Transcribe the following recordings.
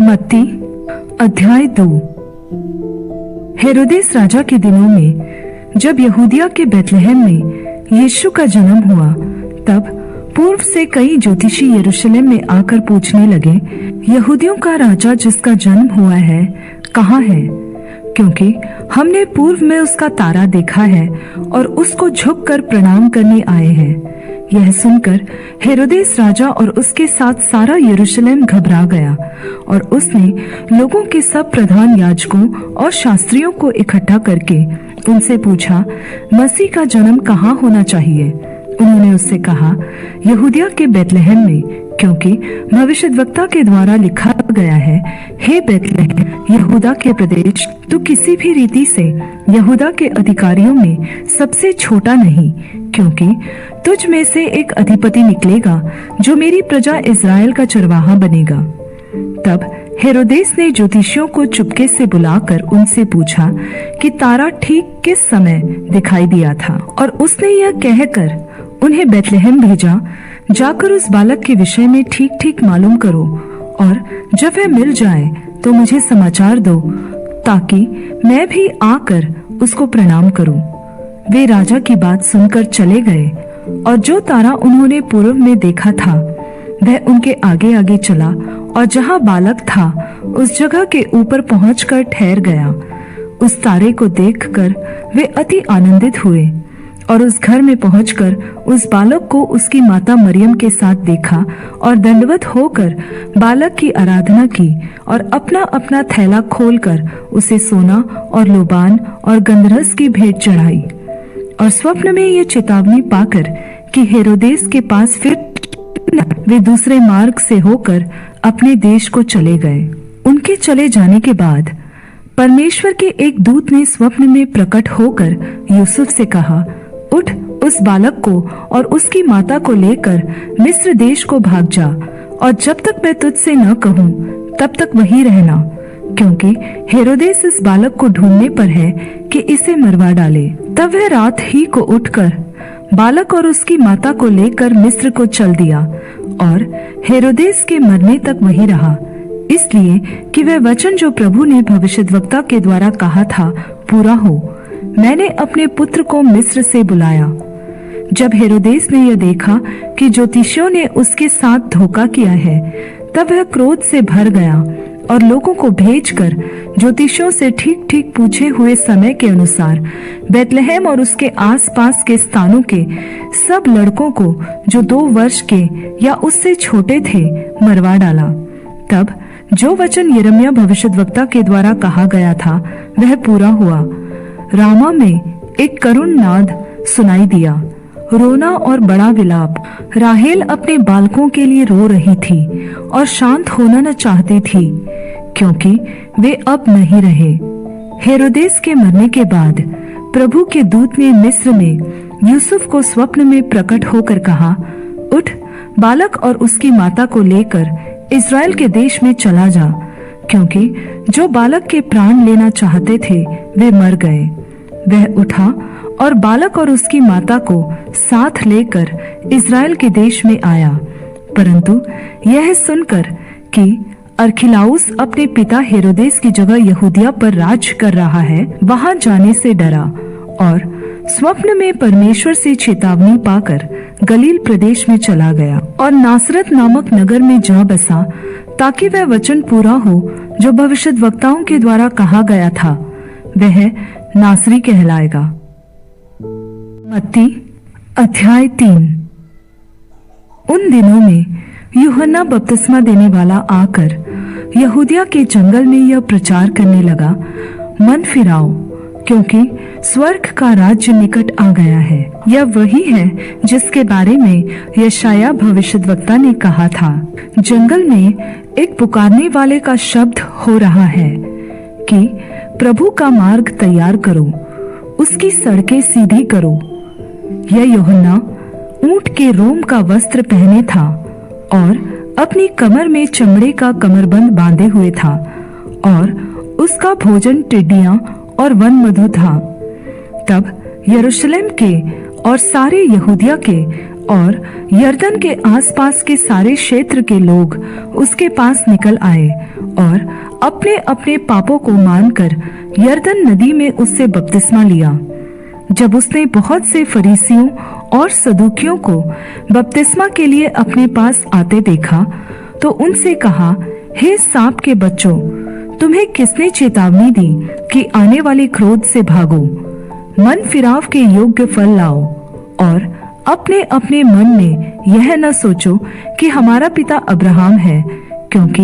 मत्ती अध्याय 2। हेरोदेस राजा के दिनों में जब यहूदिया के बैतलहम में यीशु का जन्म हुआ, तब पूर्व से कई ज्योतिषी यरूशलेम में आकर पूछने लगे, यहूदियों का राजा जिसका जन्म हुआ है कहाँ है? क्योंकि हमने पूर्व में उसका तारा देखा है और उसको झुककर प्रणाम करने आए हैं। यह सुनकर हेरोदेस राजा और उसके साथ सारा यरूशलेम घबरा गया और उसने लोगों के सब प्रधान याजकों और शास्त्रियों को इकट्ठा करके उनसे पूछा, मसीह का जन्म कहाँ होना चाहिए? उन्होंने उससे कहा, यहूदिया के बैतलहम में, क्योंकि भविष्यद्वक्ता के द्वारा लिखा गया है, हे बैतलहम यहूदा के प्रदेश, तू किसी भी रीति से यहूदा के अधिकारियों में सबसे छोटा नहीं, क्योंकि तुझ में से एक अधिपति निकलेगा जो मेरी प्रजा इज़राइल का चरवाहा बनेगा। तब हेरोदेस ने ज्योतिषियों को चुपके से बुलाकर उनसे पूछा कि तारा ठीक किस समय दिखाई दिया था, और उसने यह कहकर उन्हें बैतलहम भेजा, जाकर उस बालक के विषय में ठीक ठीक मालूम करो, और जब वह मिल जाए तो मुझे समाचार दो, ताकि मैं भी आकर उसको प्रणाम करूं। वे राजा की बात सुनकर चले गए, और जो तारा उन्होंने पूर्व में देखा था वह उनके आगे आगे चला, और जहाँ बालक था उस जगह के ऊपर पहुंचकर ठहर गया। उस तारे को देखकर वे अति आनंदित हुए, और उस घर में पहुंचकर उस बालक को उसकी माता मरियम के साथ देखा, और दंडवत होकर बालक की आराधना की, और अपना अपना थैला खोलकर उसे सोना और लोबान और गंधरस की भेंट चढ़ाई। और स्वप्न में ये चेतावनी पाकर कि हेरोदेस के पास फिर वे दूसरे मार्ग से होकर अपने देश को चले गए। उनके चले जाने के बाद परमेश्वर के एक दूत ने स्वप्न में प्रकट होकर यूसुफ से कहा, उठ, उस बालक को और उसकी माता को लेकर मिस्र देश को भाग जा, और जब तक मैं तुझसे न कहूँ तब तक वहीं रहना, क्योंकि हेरोदेस इस बालक को ढूंढने पर है कि इसे मरवा डाले। तब वह रात ही को उठकर बालक और उसकी माता को लेकर मिस्र को चल दिया, और हेरोदेस के मरने तक वहीं रहा, इसलिए कि वह वचन जो प्रभु ने भविष्यद्वक्ता के द्वारा कहा था पूरा हो, मैंने अपने पुत्र को मिस्र से बुलाया। जब हेरोदेस ने यह देखा कि ज्योतिषियों ने उसके साथ धोखा किया है, तब वह क्रोध से भर गया और लोगों को भेजकर ज्योतिषियों से ठीक ठीक पूछे हुए समय के अनुसार बैतलहम और उसके आसपास के स्थानों के सब लड़कों को जो 2 वर्ष के या उससे छोटे थे मरवा डाला। तब जो वचन यिर्मयाह भविष्यद्वक्ता के द्वारा कहा गया था वह पूरा हुआ। रामा में एक करुण नाद सुनाई दिया, रोना और बड़ा विलाप। राहेल अपने बालकों के लिए रो रही थी और शांत होना न चाहती थी, क्योंकि वे अब नहीं रहे। हेरोदेस के मरने के बाद प्रभु के दूत ने मिस्र में यूसुफ को स्वप्न में प्रकट होकर कहा, उठ, बालक और उसकी माता को लेकर इज़राइल के देश में चला जा, क्योंकि जो बालक के प्राण लेना चाहते थे वे मर गए। वह उठा और बालक और उसकी माता को साथ लेकर इज़राइल के देश में आया, परंतु यह सुनकर कि अरखिलाउस अपने पिता हेरोदेस की जगह यहूदिया पर राज कर रहा है, वहां जाने से डरा, और स्वप्न में परमेश्वर से चेतावनी पाकर गलील प्रदेश में चला गया और नासरत नामक नगर में जा बसा, ताकि वह वचन पूरा हो जो भविष्यद्वक्ताओं के द्वारा कहा गया था, वह नासरी कहलाएगा। मत्ती अध्याय 3। उन दिनों में यूहन्ना बपतिस्मा देने वाला आकर यहूदिया के जंगल में यह प्रचार करने लगा, मन फिराओ, क्योंकि स्वर्ग का राज्य निकट आ गया है। यह वही है जिसके बारे में यशायाह भविष्यद्वक्ता ने कहा था, जंगल में एक पुकारने वाले का शब्द हो रहा है कि प्रभु का मार्ग तैयार करो, उसकी सड़कें सीधी करो। यह यूहन्ना ऊंट के रोम का वस्त्र पहने था और अपनी कमर में चमड़े का कमरबंद बांधे हुए था, और उसका भोजन टिड्डियां और वन मधु था। तब यरूशलेम के और सारे यहूदिया के और यरदन के आसपास के सारे क्षेत्र के लोग उसके पास निकल आए और अपने अपने पापों को मानकर यरदन नदी में उससे बपतिस्मा लिया। जब उसने बहुत से फरीसियों और सदूकियों को बपतिस्मा के लिए अपने पास आते देखा तो उनसे कहा, हे सांप के बच्चों, तुम्हें किसने चेतावनी दी कि आने वाले क्रोध से भागो? मन फिराव के योग्य फल लाओ और अपने अपने मन में यह न सोचो कि हमारा पिता अब्राहम है, क्योंकि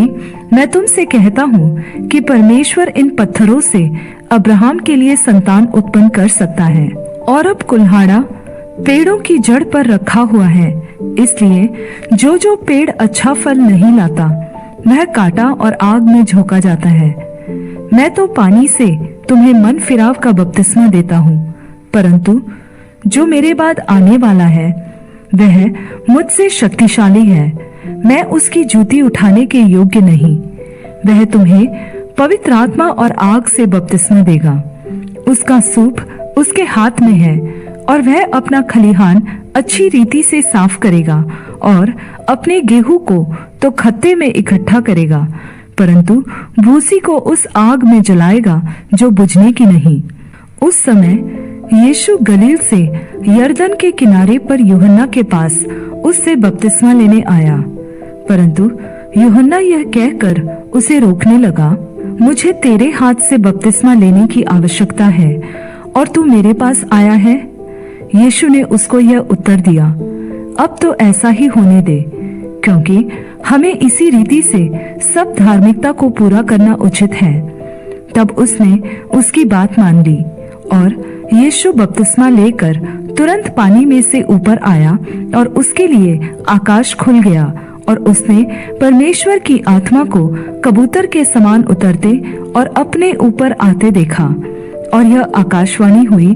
मैं तुमसे कहता हूँ कि परमेश्वर इन पत्थरों से अब्राहम के लिए संतान उत्पन्न कर सकता है। और अब कुल्हाड़ा पेड़ों की जड़ पर रखा हुआ है, इसलिए जो जो पेड़ अच्छा फल नहीं लाता वह काटा और आग में झोंका जाता है। मैं तो पानी से तुम्हें मन फिराव का बपतिस्मा देता हूँ, परंतु जो मेरे बाद आने वाला है वह मुझसे शक्तिशाली है। मैं उसकी जूती उठाने के योग्य नहीं। वह तुम्हें पवित्र आत्मा और आग से बपतिस्मा देगा। उसका सूप उसके हाथ में है और वह अपना खलिहान अच्छी रीति से साफ करेगा और अपने गेहूं को तो खत्ते में इकट्ठा करेगा, परंतु भूसी को उस आग में जलाएगा जो बुझने की नहीं। उस समय यीशु गलील से यरदन के किनारे पर यूहन्ना के पास उससे बपतिस्मा लेने आया, परंतु यूहन्ना यह कहकर उसे रोकने लगा, मुझे तेरे हाथ से बपतिस्मा लेने की आवश्यकता है और तू मेरे पास आया है। यीशु ने उसको यह उत्तर दिया, अब तो ऐसा ही होने दे, क्योंकि हमें इसी रीति से सब धार्मिकता को पूरा करना उचित है। तब उसने उसकी बात मान ली और यीशु बपतिस्मा लेकर तुरंत पानी में से ऊपर आया और उसके लिए आकाश खुल गया और उसने परमेश्वर की आत्मा को कबूतर के समान उतरते और अपने ऊपर आते देखा। और यह आकाशवाणी हुई,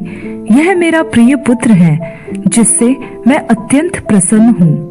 यह मेरा प्रिय पुत्र है जिससे मैं अत्यंत प्रसन्न हूँ।